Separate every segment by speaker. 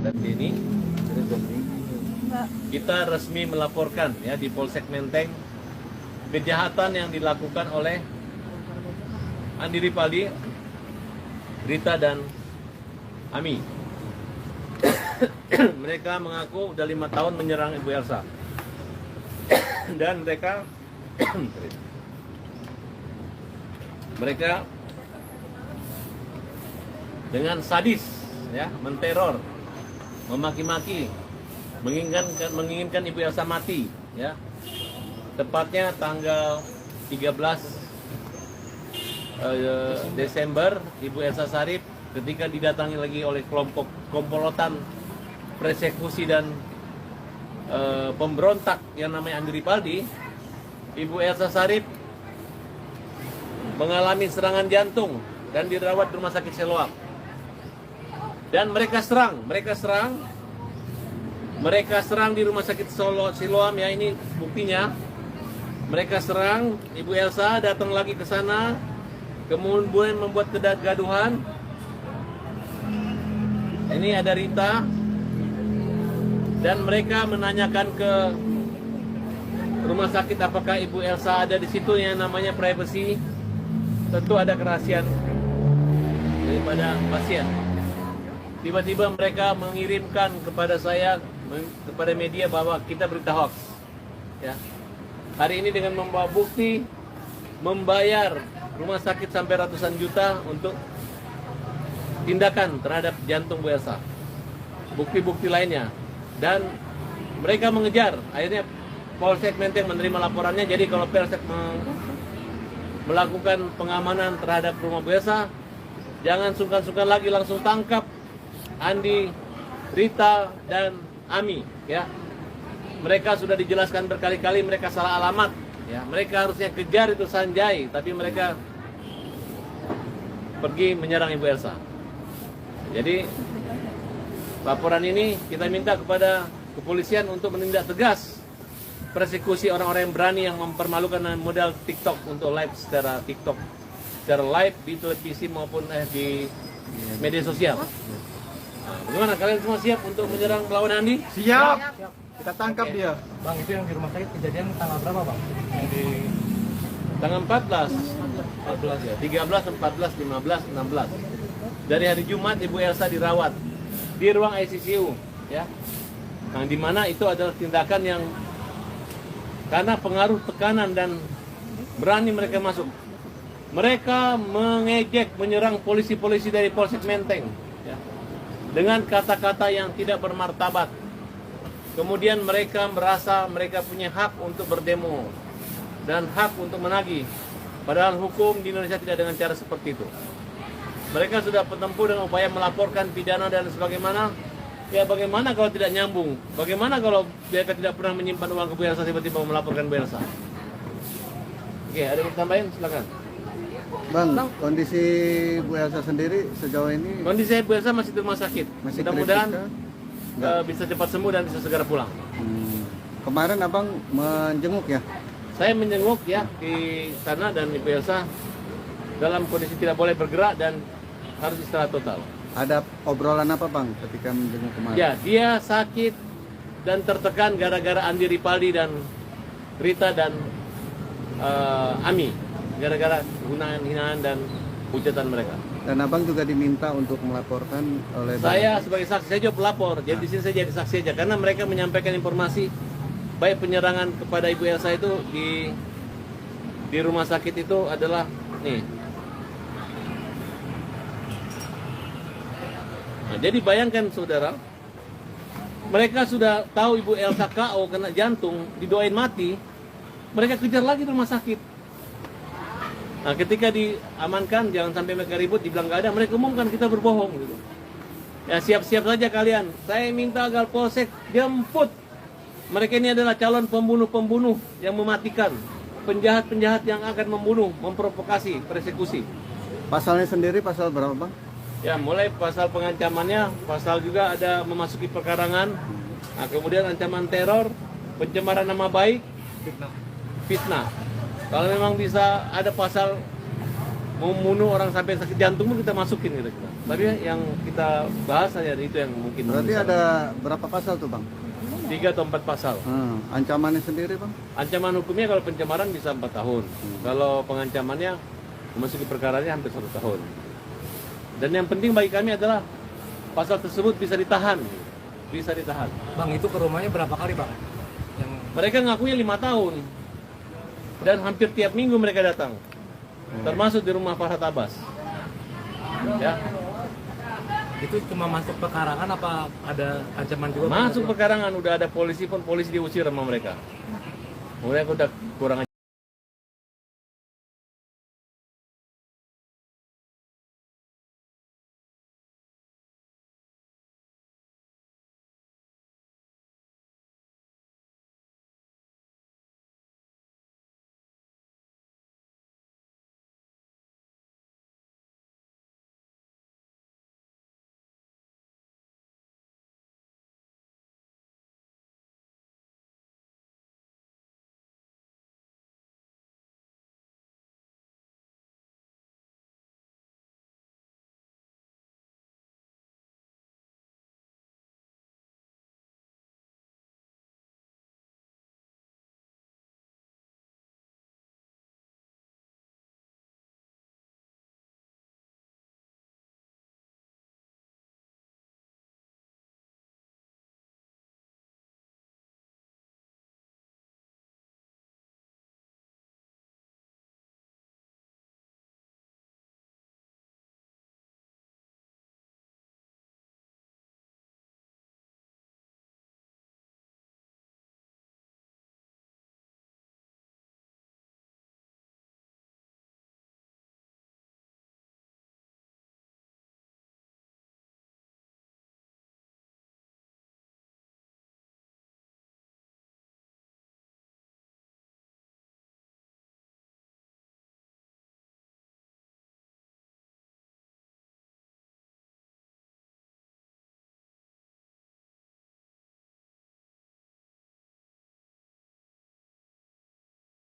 Speaker 1: dan Denny, kita resmi melaporkan ya di Polsek Menteng kejahatan yang dilakukan oleh Andi Ripaldi, Rita dan Ami. Mereka mengaku udah 5 tahun menyerang Ibu Elsa dan mereka dengan sadis ya menteror, memaki-maki, menginginkan Ibu Elsa mati ya. Tepatnya tanggal 13 Desember Ibu Elsa Sharif ketika didatangi lagi oleh kelompok komplotan persekusi dan pemberontak yang namanya Andi Ripaldi, Ibu Elsa Sharif mengalami serangan jantung dan dirawat di Rumah Sakit Siloam. Dan mereka serang di Rumah Sakit Siloam ya, ini buktinya. Mereka serang Ibu Elsa, datang lagi ke sana, kemudian membuat kegaduhan. Ini ada Rita, dan mereka menanyakan ke rumah sakit apakah Ibu Elsa ada di situ, yang namanya privacy. Tentu ada kerahasiaan daripada pasien. Tiba-tiba mereka mengirimkan kepada saya, kepada media, bahwa kita berita hoax. Ya. Hari ini dengan membawa bukti, membayar rumah sakit sampai ratusan juta untuk tindakan terhadap jantung Bu Elsa. Bukti-bukti lainnya. Dan mereka mengejar. Akhirnya Polsek Menteng menerima laporannya. Jadi kalau Polsek melakukan pengamanan terhadap rumah Bu Elsa, jangan sungkan-sungkan lagi, langsung tangkap Andi, Rita, dan Ami ya. Mereka sudah dijelaskan berkali-kali mereka salah alamat ya. Mereka harusnya kejar itu Sanjay, tapi mereka pergi menyerang Ibu Elsa. Jadi laporan ini kita minta kepada kepolisian untuk menindak tegas persekusi orang-orang yang berani yang mempermalukan modal TikTok untuk live secara TikTok, secara live di televisi maupun di media sosial. Nah, bagaimana kalian semua siap untuk menyerang melawan Andi?
Speaker 2: Siap. Kita tangkap dia.
Speaker 3: Bang, itu yang di rumah sakit kejadian tanggal berapa, Bang?
Speaker 1: Yang di tanggal 14 ya, 13, 14, 15, 16. Dari hari Jumat Ibu Elsa dirawat di ruang ICU ya. Nah, di mana itu adalah tindakan yang karena pengaruh tekanan dan berani mereka masuk. Mereka mengejek, menyerang polisi-polisi dari Polsek Menteng ya, dengan kata-kata yang tidak bermartabat. Kemudian mereka merasa mereka punya hak untuk berdemo dan hak untuk menagih. Padahal hukum di Indonesia tidak dengan cara seperti itu. Mereka sudah menempuh dengan upaya melaporkan pidana dan sebagaimana. Ya bagaimana kalau tidak nyambung? Bagaimana kalau mereka tidak pernah menyimpan uang ke Bu Elsa, tiba-tiba melaporkan Bu Elsa? Oke, ada yang tambahin? Silakan.
Speaker 2: Bang, kondisi Bu Elsa sendiri sejauh ini?
Speaker 1: Kondisi Bu Elsa masih di rumah sakit. Mudah-mudahan bisa cepat sembuh dan bisa segera pulang.
Speaker 2: Kemarin abang menjenguk ya?
Speaker 1: Saya menjenguk ya di sana, dan Ibu Elsa dalam kondisi tidak boleh bergerak dan harus istirahat total.
Speaker 2: Ada obrolan apa bang ketika menjenguk kemarin?
Speaker 1: Ya, dia sakit dan tertekan gara-gara Andi Ripaldi dan Rita dan Ami, gara-gara hinaan dan hujatan mereka.
Speaker 2: Dan abang juga diminta untuk melaporkan oleh
Speaker 1: Saya sebagai saksi, saya juga pelapor. Jadi di sini saya jadi saksi aja karena mereka menyampaikan informasi baik penyerangan kepada Ibu Elsa itu di rumah sakit itu adalah nih. Nah, jadi bayangkan saudara, mereka sudah tahu Ibu Elsa KO kena jantung, didoain mati, mereka kejar lagi di rumah sakit. Nah, ketika diamankan, jangan sampai mereka ribut, dibilang nggak ada, mereka umumkan kita berbohong gitu. Ya siap-siap saja kalian. Saya minta agar Polsek jemput. Mereka ini adalah calon pembunuh-pembunuh yang mematikan, penjahat-penjahat yang akan membunuh, memprovokasi, persekusi.
Speaker 2: Pasalnya sendiri pasal berapa bang?
Speaker 1: Ya, mulai pasal pengancamannya, pasal juga ada memasuki perkarangan, nah, kemudian ancaman teror, pencemaran nama baik, fitnah. Kalau memang bisa ada pasal mau membunuh orang sampai sakit jantung pun kita masukin gitu. Tapi yang kita bahas hanya itu yang mungkin.
Speaker 2: Berarti ada berapa pasal tuh bang?
Speaker 1: 3 atau 4 pasal.
Speaker 2: Ancamannya sendiri bang?
Speaker 1: Ancaman hukumnya kalau pencemaran bisa 4 tahun. Kalau pengancamannya memasuki perkaranya hampir 1 tahun. Dan yang penting bagi kami adalah pasal tersebut bisa ditahan. Bisa ditahan.
Speaker 3: Bang, itu ke rumahnya berapa kali bang? Yang
Speaker 1: Mereka ngakunya 5 tahun. Dan hampir tiap minggu mereka datang. Termasuk di rumah Farhat Abbas. Ya,
Speaker 3: itu cuma masuk pekarangan apa ada ancaman juga?
Speaker 1: masuk pekarangan udah ada polisi pun polisi diusir sama mereka. Mereka udah kurang ajar.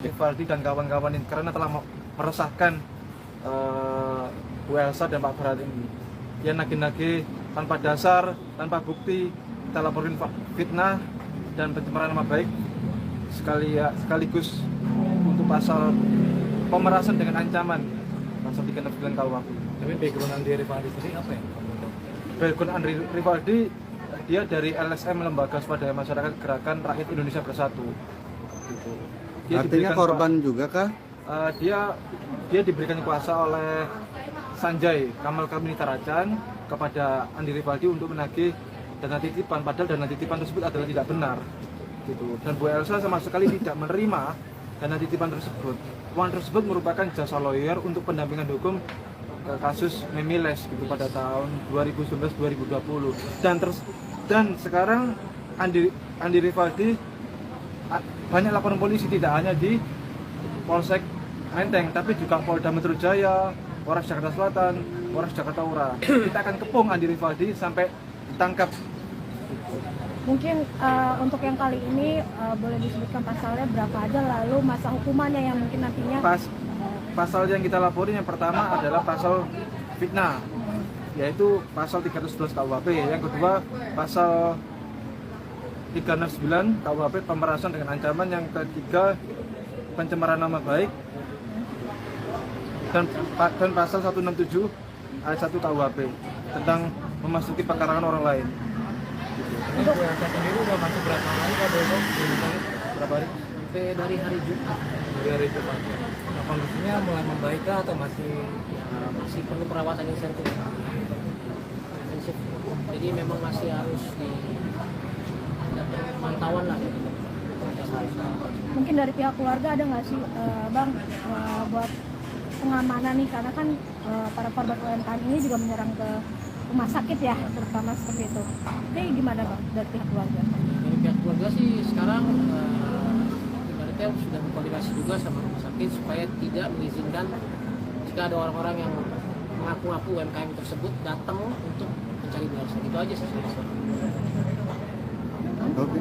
Speaker 3: Rivaldi dan kawan-kawan ini karena telah meresahkan Bu Elsa dan Pak Farhat ini. Dia nagih-nagih tanpa dasar, tanpa bukti, kita laporin fitnah dan pencemaran nama baik sekaligus untuk pasal pemerasan dengan ancaman pasal 369 KUHP. Tapi background Andi Rivaldi sendiri apa ya?
Speaker 1: Background Andi Rivaldi dia dari LSM Lembaga Swadaya Masyarakat Gerakan Rakyat Indonesia Bersatu. Gitu. Dia
Speaker 2: Artinya korban juga kah?
Speaker 1: Dia diberikan kuasa oleh Sanjay Kamal Kamini Taracan kepada Andi Rivaldi untuk menagih dana titipan, padahal dana titipan tersebut adalah tidak benar gitu. Dan Bu Elsa sama sekali tidak menerima dana titipan tersebut. Uang tersebut merupakan jasa lawyer untuk pendampingan hukum kasus Memiles gitu pada tahun 2019-2020. Dan sekarang Andi Rivaldi banyak laporan polisi, tidak hanya di Polsek Menteng tapi juga Polda Metro Jaya, Polres Jakarta Selatan, Polres Jakarta Utara. Kita akan kepung Andi Rivaldi sampai ditangkap.
Speaker 4: Mungkin untuk yang kali ini boleh disebutkan pasalnya berapa aja, lalu masa hukumannya yang mungkin nantinya.
Speaker 1: Pasal yang kita laporin yang pertama adalah pasal fitnah, yaitu pasal 311 KUHP. Yang kedua pasal 369 KUHP pemerasan dengan ancaman. Yang ketiga pencemaran nama baik, dan pasal 167 ayat 1 KUHP tentang memasuki pekarangan orang lain.
Speaker 3: Untuk Elsa sendiri udah masuk berapa hari Pak Dodo?
Speaker 1: Berapa hari?
Speaker 3: Dari hari Jumat. Dari hari Jumat. Nah, kondisinya mulai membaik kah atau masih
Speaker 5: perlu perawatan intensif. Jadi memang masih harus di pantauan lah.
Speaker 4: Mungkin dari pihak keluarga ada nggak sih Bang buat pengamanan nih, karena kan para korban UMKM ini juga menyerang ke rumah sakit ya, terutama seperti itu. Jadi gimana Bang dari pihak keluarga?
Speaker 5: Dari pihak keluarga sih sekarang ibaratnya sudah berkoordinasi juga sama rumah sakit supaya tidak mengizinkan jika ada orang-orang yang mengaku-ngaku UMKM tersebut datang untuk mencari Bu Elsa. Gitu aja sih.
Speaker 2: Oke.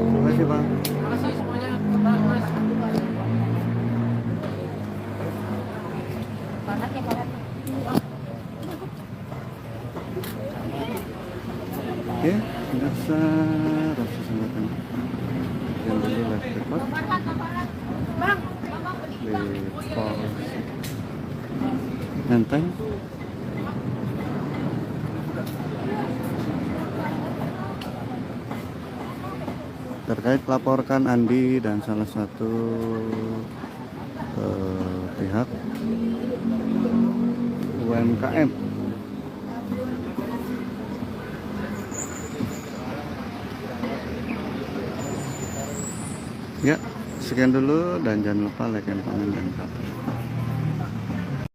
Speaker 2: Terima kasih Bang.
Speaker 5: Terima kasih semuanya. Mas.
Speaker 2: Oke, dasar rasa sambatan. Yang dulu live record. Di Polsek Menteng. Terkait laporkan Andi dan salah satu pihak UMKM. Ya, sekian dulu dan jangan lupa like, comment, dan subscribe.